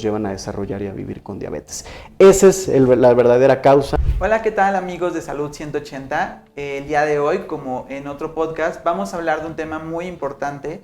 los llevan a desarrollar y a vivir con diabetes. Esa es la verdadera causa. Hola, ¿qué tal amigos de Salud 180? El día de hoy, como en otro podcast, vamos a hablar de un tema muy importante,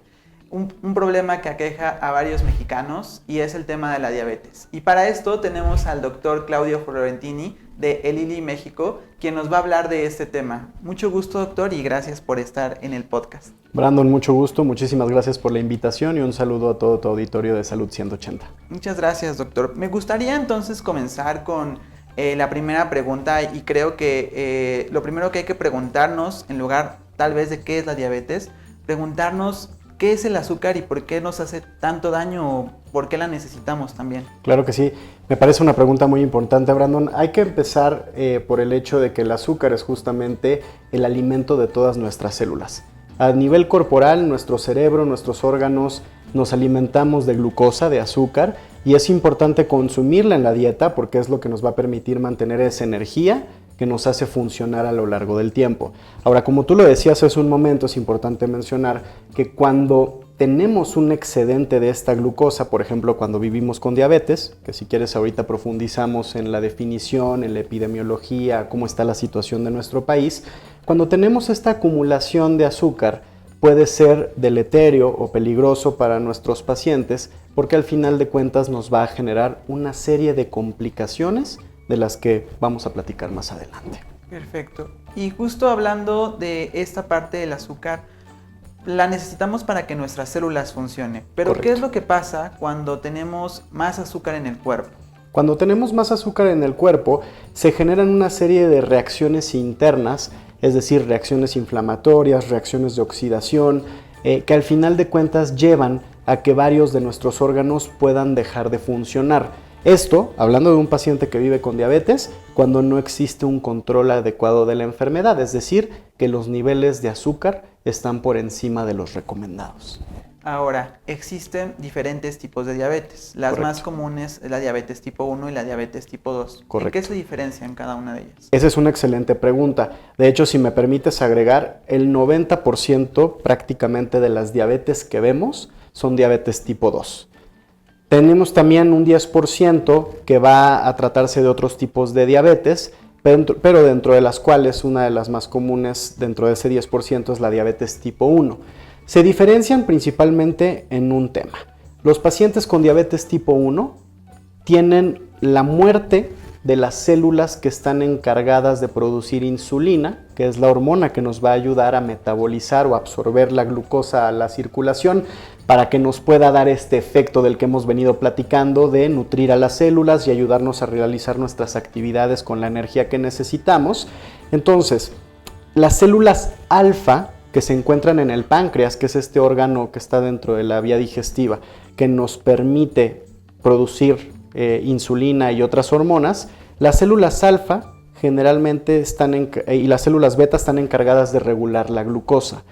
un problema que aqueja a varios mexicanos y es el tema de la diabetes. Y para esto tenemos al doctor Claudio Florentini de El Lilly México, quien nos va a hablar de este tema. Mucho gusto, doctor, y gracias por estar en el podcast. Brandon, mucho gusto, muchísimas gracias por la invitación y un saludo a todo tu auditorio de Salud 180. Muchas gracias, doctor. Me gustaría entonces comenzar con la primera pregunta y creo que lo primero que hay que preguntarnos, en lugar tal vez de qué es la diabetes, preguntarnos qué es el azúcar y por qué nos hace tanto daño o por qué la necesitamos también. Claro que sí, me parece una pregunta muy importante, Brandon. Hay que empezar por el hecho de que el azúcar es justamente el alimento de todas nuestras células. A nivel corporal, nuestro cerebro, nuestros órganos, nos alimentamos de glucosa, de azúcar, y es importante consumirla en la dieta porque es lo que nos va a permitir mantener esa energía que nos hace funcionar a lo largo del tiempo. Ahora, como tú lo decías hace un momento, es importante mencionar que cuando tenemos un excedente de esta glucosa, por ejemplo, cuando vivimos con diabetes, que si quieres ahorita profundizamos en la definición, en la epidemiología, cómo está la situación de nuestro país, cuando tenemos esta acumulación de azúcar, puede ser deleterio o peligroso para nuestros pacientes porque al final de cuentas nos va a generar una serie de complicaciones de las que vamos a platicar más adelante. Perfecto. Y justo hablando de esta parte del azúcar, la necesitamos para que nuestras células funcionen. Pero Correcto. ¿qué es lo que pasa cuando tenemos más azúcar en el cuerpo? Cuando tenemos más azúcar en el cuerpo, se generan una serie de reacciones internas, es decir, reacciones inflamatorias, reacciones de oxidación, que al final de cuentas llevan a que varios de nuestros órganos puedan dejar de funcionar. Esto, hablando de un paciente que vive con diabetes, cuando no existe un control adecuado de la enfermedad, es decir, que los niveles de azúcar están por encima de los recomendados. Ahora, existen diferentes tipos de diabetes. Las Correcto. más comunes es la diabetes tipo 1 y la diabetes tipo 2. Correcto. ¿En qué se diferencian cada una de ellas? Esa es una excelente pregunta. De hecho, si me permites agregar, el 90% prácticamente de las diabetes que vemos son diabetes tipo 2. Tenemos también un 10% que va a tratarse de otros tipos de diabetes, pero dentro de las cuales una de las más comunes dentro de ese 10% es la diabetes tipo 1. Se diferencian principalmente en un tema. Los pacientes con diabetes tipo 1 tienen la muerte de las células que están encargadas de producir insulina, que es la hormona que nos va a ayudar a metabolizar o absorber la glucosa a la circulación para que nos pueda dar este efecto del que hemos venido platicando de nutrir a las células y ayudarnos a realizar nuestras actividades con la energía que necesitamos. Entonces, las células alfa que se encuentran en el páncreas, que es este órgano que está dentro de la vía digestiva, que nos permite producir insulina y otras hormonas, las células alfa generalmente y las células beta están encargadas de regular la glucosa.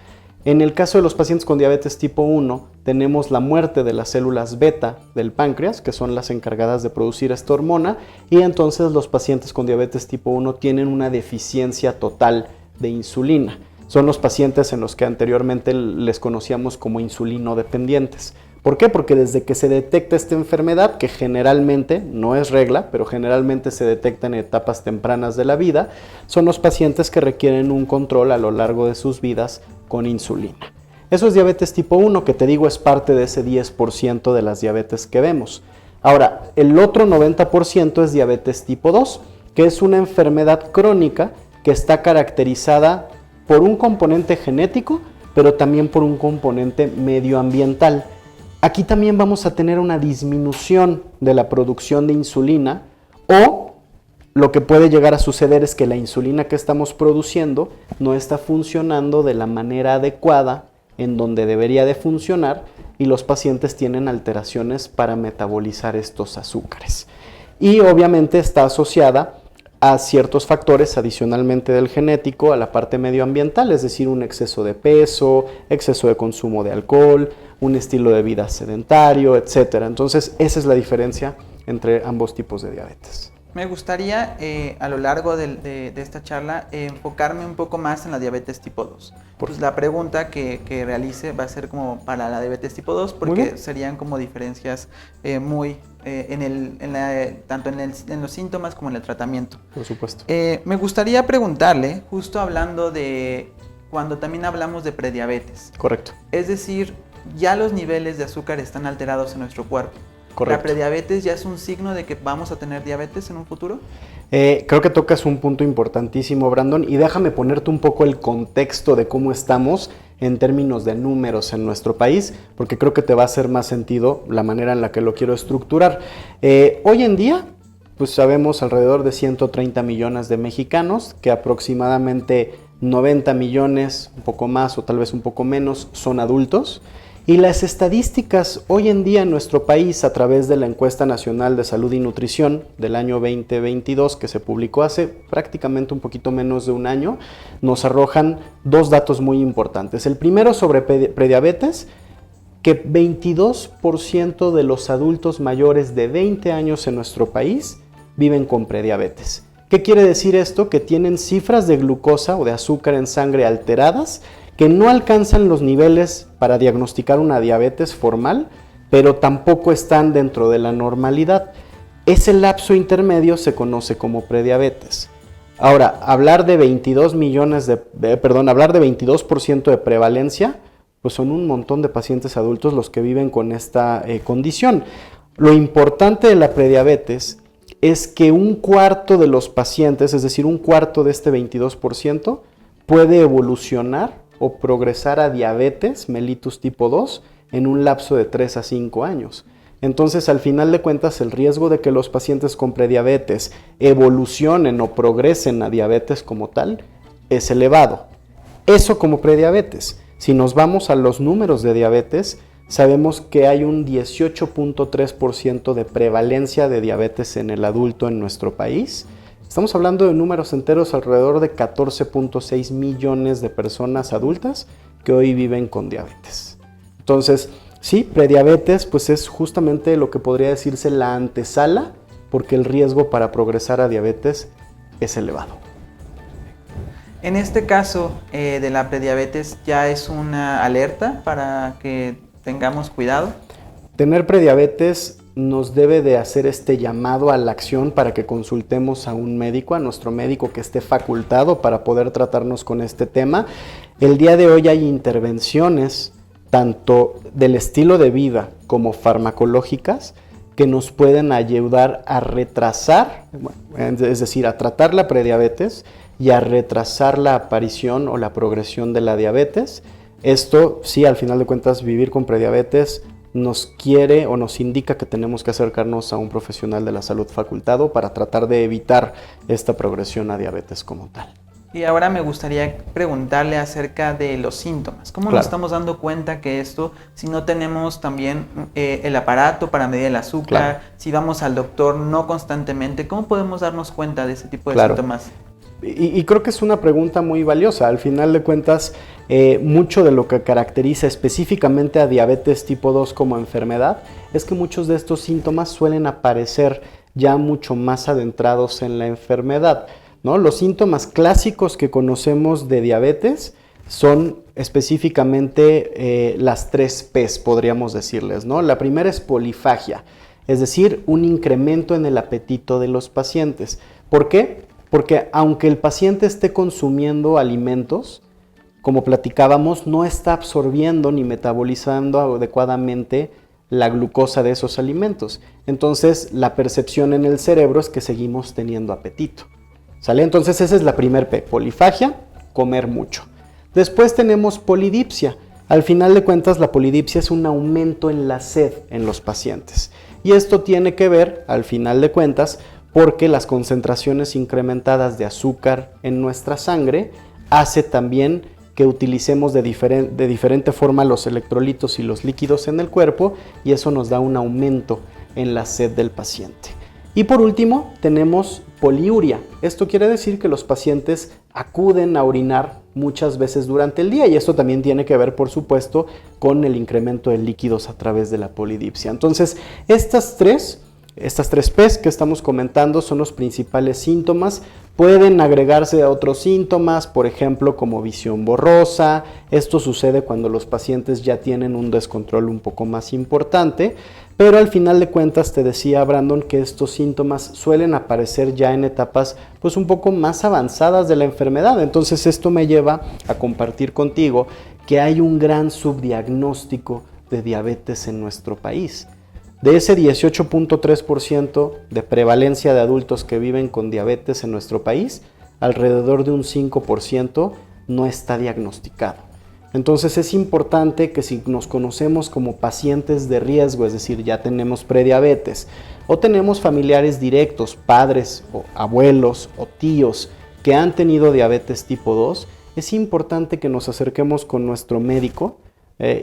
En el caso de los pacientes con diabetes tipo 1, tenemos la muerte de las células beta del páncreas, que son las encargadas de producir esta hormona, y entonces los pacientes con diabetes tipo 1 tienen una deficiencia total de insulina. Son los pacientes en los que anteriormente les conocíamos como insulinodependientes. ¿Por qué? Porque desde que se detecta esta enfermedad, que generalmente, no es regla, pero generalmente se detecta en etapas tempranas de la vida, son los pacientes que requieren un control a lo largo de sus vidas con insulina. Eso es diabetes tipo 1, que te digo es parte de ese 10% de las diabetes que vemos. Ahora, el otro 90% es diabetes tipo 2, que es una enfermedad crónica que está caracterizada por un componente genético, pero también por un componente medioambiental. Aquí también vamos a tener una disminución de la producción de insulina, o lo que puede llegar a suceder es que la insulina que estamos produciendo no está funcionando de la manera adecuada en donde debería de funcionar y los pacientes tienen alteraciones para metabolizar estos azúcares. Y obviamente está asociada a ciertos factores adicionalmente del genético, a la parte medioambiental, es decir, un exceso de peso, exceso de consumo de alcohol, un estilo de vida sedentario, etc. Entonces, esa es la diferencia entre ambos tipos de diabetes. Me gustaría a lo largo de esta charla enfocarme un poco más en la diabetes tipo 2. Pues la pregunta que realice va a ser como para la diabetes tipo 2 porque serían como diferencias tanto en los síntomas como en el tratamiento. Por supuesto. Me gustaría preguntarle, justo hablando de cuando también hablamos de prediabetes. Correcto. Es decir, ya los niveles de azúcar están alterados en nuestro cuerpo. Correcto. ¿La prediabetes ya es un signo de que vamos a tener diabetes en un futuro? Creo que tocas un punto importantísimo, Brandon, y déjame ponerte un poco el contexto de cómo estamos en términos de números en nuestro país, porque creo que te va a hacer más sentido la manera en la que lo quiero estructurar. Hoy en día, pues sabemos alrededor de 130 millones de mexicanos, que aproximadamente 90 millones, un poco más o tal vez un poco menos, son adultos. Y las estadísticas hoy en día en nuestro país, a través de la Encuesta Nacional de Salud y Nutrición del año 2022, que se publicó hace prácticamente un poquito menos de un año, nos arrojan dos datos muy importantes. El primero sobre prediabetes, que 22% de los adultos mayores de 20 años en nuestro país viven con prediabetes. ¿Qué quiere decir esto? Que tienen cifras de glucosa o de azúcar en sangre alteradas, que no alcanzan los niveles para diagnosticar una diabetes formal, pero tampoco están dentro de la normalidad. Ese lapso intermedio se conoce como prediabetes. Ahora, hablar de 22% de prevalencia, pues son un montón de pacientes adultos los que viven con esta condición. Lo importante de la prediabetes es que un cuarto de los pacientes, es decir, un cuarto de este 22%, puede evolucionar o progresar a diabetes mellitus tipo 2 en un lapso de 3 a 5 años. Entonces, al final de cuentas, el riesgo de que los pacientes con prediabetes evolucionen o progresen a diabetes como tal es elevado. Eso como prediabetes. Si nos vamos a los números de diabetes, sabemos que hay un 18.3% de prevalencia de diabetes en el adulto en nuestro país. Estamos hablando de números enteros, alrededor de 14.6 millones de personas adultas que hoy viven con diabetes. Entonces, sí, prediabetes pues es justamente lo que podría decirse la antesala, porque el riesgo para progresar a diabetes es elevado. En este caso de la prediabetes, ¿ya es una alerta para que tengamos cuidado? Tener prediabetes nos debe de hacer este llamado a la acción para que consultemos a un médico, a nuestro médico que esté facultado para poder tratarnos con este tema. El día de hoy hay intervenciones tanto del estilo de vida como farmacológicas que nos pueden ayudar a retrasar, es decir, a tratar la prediabetes y a retrasar la aparición o la progresión de la diabetes. Esto, sí, al final de cuentas, vivir con prediabetes nos quiere o nos indica que tenemos que acercarnos a un profesional de la salud facultado para tratar de evitar esta progresión a diabetes como tal. Y ahora me gustaría preguntarle acerca de los síntomas. ¿Cómo nos estamos dando cuenta que esto, si no tenemos también el aparato para medir el azúcar, si vamos al doctor no constantemente, ¿cómo podemos darnos cuenta de ese tipo de síntomas? Y creo que es una pregunta muy valiosa. Al final de cuentas, mucho de lo que caracteriza específicamente a diabetes tipo 2 como enfermedad es que muchos de estos síntomas suelen aparecer ya mucho más adentrados en la enfermedad, ¿no? Los síntomas clásicos que conocemos de diabetes son específicamente las 3 P's, podríamos decirles, ¿no? La primera es polifagia, es decir, un incremento en el apetito de los pacientes. ¿Por qué? Porque aunque el paciente esté consumiendo alimentos, como platicábamos, no está absorbiendo ni metabolizando adecuadamente la glucosa de esos alimentos. Entonces, la percepción en el cerebro es que seguimos teniendo apetito. ¿Sale? Entonces, esa es la primer P, polifagia, comer mucho. Después tenemos polidipsia. Al final de cuentas, la polidipsia es un aumento en la sed en los pacientes. Y esto tiene que ver, al final de cuentas, porque las concentraciones incrementadas de azúcar en nuestra sangre hace también que utilicemos de diferente forma los electrolitos y los líquidos en el cuerpo, y eso nos da un aumento en la sed del paciente. Y por último, tenemos poliuria. Esto quiere decir que los pacientes acuden a orinar muchas veces durante el día, y esto también tiene que ver, por supuesto, con el incremento de líquidos a través de la polidipsia. Entonces, estas 3 Estas 3 P's que estamos comentando son los principales síntomas. Pueden agregarse a otros síntomas, por ejemplo, como visión borrosa. Esto sucede cuando los pacientes ya tienen un descontrol un poco más importante, pero al final de cuentas te decía Brandon que estos síntomas suelen aparecer ya en etapas pues un poco más avanzadas de la enfermedad. Entonces esto me lleva a compartir contigo que hay un gran subdiagnóstico de diabetes en nuestro país. De ese 18.3% de prevalencia de adultos que viven con diabetes en nuestro país, alrededor de un 5% no está diagnosticado. Entonces es importante que si nos conocemos como pacientes de riesgo, es decir, ya tenemos prediabetes, o tenemos familiares directos, padres o abuelos o tíos que han tenido diabetes tipo 2, es importante que nos acerquemos con nuestro médico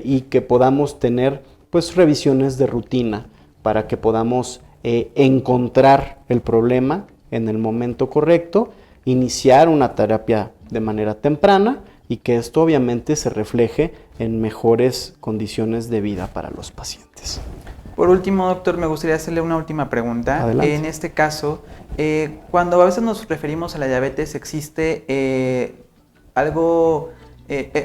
y que podamos tener pues revisiones de rutina para que podamos encontrar el problema en el momento correcto, iniciar una terapia de manera temprana y que esto obviamente se refleje en mejores condiciones de vida para los pacientes. Por último, doctor, me gustaría hacerle una última pregunta. Adelante. En este caso, cuando a veces nos referimos a la diabetes, existe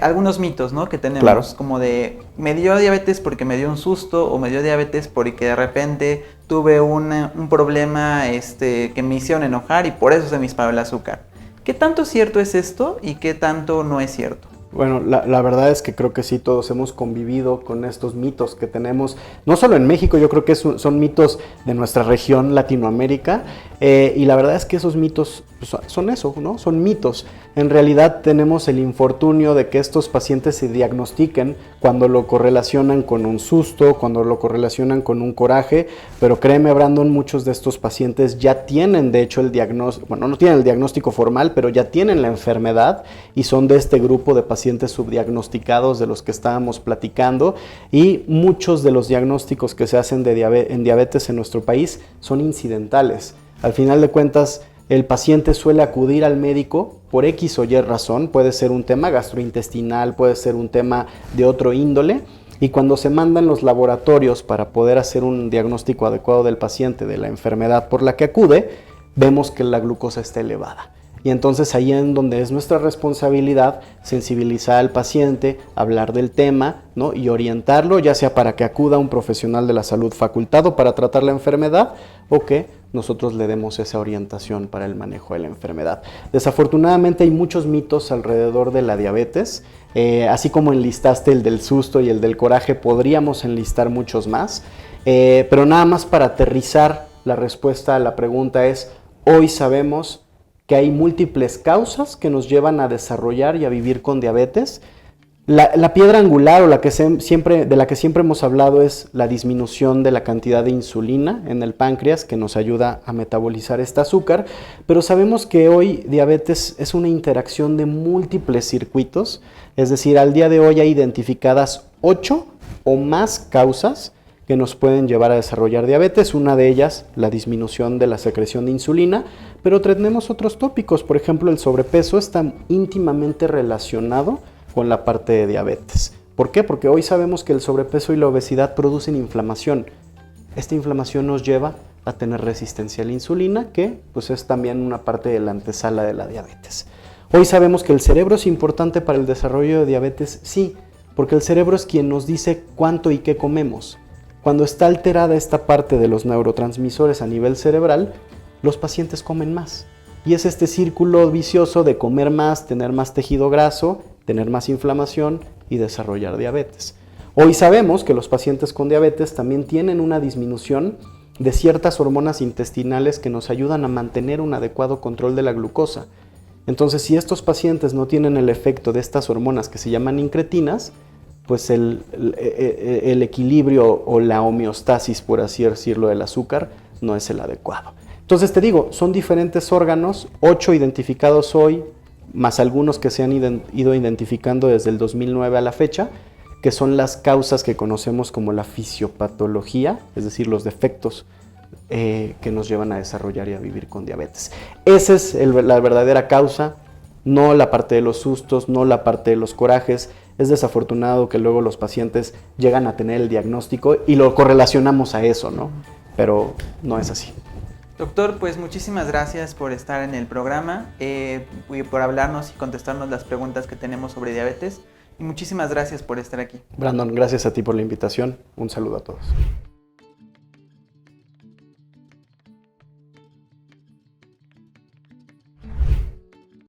algunos mitos, ¿no?, que tenemos, claro, como de me dio diabetes porque me dio un susto, o me dio diabetes porque de repente tuve un problema que me hicieron enojar y por eso se me disparó el azúcar. ¿Qué tanto cierto es esto y qué tanto no es cierto? Bueno, la verdad es que creo que sí, todos hemos convivido con estos mitos que tenemos, no solo en México, yo creo que son mitos de nuestra región Latinoamérica, y la verdad es que esos mitos pues, son eso, ¿no? Son mitos. En realidad tenemos el infortunio de que estos pacientes se diagnostiquen cuando lo correlacionan con un susto, cuando lo correlacionan con un coraje, pero créeme, Brandon, muchos de estos pacientes ya tienen de hecho el diagnóstico, bueno, no tienen el diagnóstico formal, pero ya tienen la enfermedad y son de este grupo de pacientes subdiagnosticados de los que estábamos platicando, y muchos de los diagnósticos que se hacen en diabetes en nuestro país son incidentales. Al final de cuentas, el paciente suele acudir al médico por X o Y razón, puede ser un tema gastrointestinal, puede ser un tema de otro índole, y cuando se mandan los laboratorios para poder hacer un diagnóstico adecuado del paciente, de la enfermedad por la que acude, vemos que la glucosa está elevada. Y entonces ahí es donde es nuestra responsabilidad sensibilizar al paciente, hablar del tema, ¿no?, y orientarlo, ya sea para que acuda a un profesional de la salud facultado para tratar la enfermedad o que nosotros le demos esa orientación para el manejo de la enfermedad. Desafortunadamente hay muchos mitos alrededor de la diabetes, así como enlistaste el del susto y el del coraje, podríamos enlistar muchos más, pero nada más para aterrizar la respuesta a la pregunta es, hoy sabemos que hay múltiples causas que nos llevan a desarrollar y a vivir con diabetes. La piedra angular o de la que siempre hemos hablado es la disminución de la cantidad de insulina en el páncreas, que nos ayuda a metabolizar este azúcar, pero sabemos que hoy diabetes es una interacción de múltiples circuitos, es decir, al día de hoy hay identificadas 8 o más causas que nos pueden llevar a desarrollar diabetes, una de ellas la disminución de la secreción de insulina, pero tenemos otros tópicos, por ejemplo el sobrepeso está íntimamente relacionado con la parte de diabetes. ¿Por qué? Porque hoy sabemos que el sobrepeso y la obesidad producen inflamación. Esta inflamación nos lleva a tener resistencia a la insulina, que pues es también una parte de la antesala de la diabetes. Hoy sabemos que el cerebro es importante para el desarrollo de diabetes, sí, porque el cerebro es quien nos dice cuánto y qué comemos. Cuando está alterada esta parte de los neurotransmisores a nivel cerebral, los pacientes comen más. Y es este círculo vicioso de comer más, tener más tejido graso, tener más inflamación y desarrollar diabetes. Hoy sabemos que los pacientes con diabetes también tienen una disminución de ciertas hormonas intestinales que nos ayudan a mantener un adecuado control de la glucosa. Entonces, si estos pacientes no tienen el efecto de estas hormonas que se llaman incretinas, pues el equilibrio o la homeostasis, por así decirlo, del azúcar no es el adecuado. Entonces te digo, son diferentes órganos, 8 identificados hoy, más algunos que se han ido identificando desde el 2009 a la fecha, que son las causas que conocemos como la fisiopatología, es decir, los defectos que nos llevan a desarrollar y a vivir con diabetes. Esa es la verdadera causa, no la parte de los sustos, no la parte de los corajes. Es desafortunado que luego los pacientes llegan a tener el diagnóstico y lo correlacionamos a eso, ¿no? pero no es así. Doctor, pues muchísimas gracias por estar en el programa y por hablarnos y contestarnos las preguntas que tenemos sobre diabetes. Y muchísimas gracias por estar aquí. Brandon, gracias a ti por la invitación. Un saludo a todos.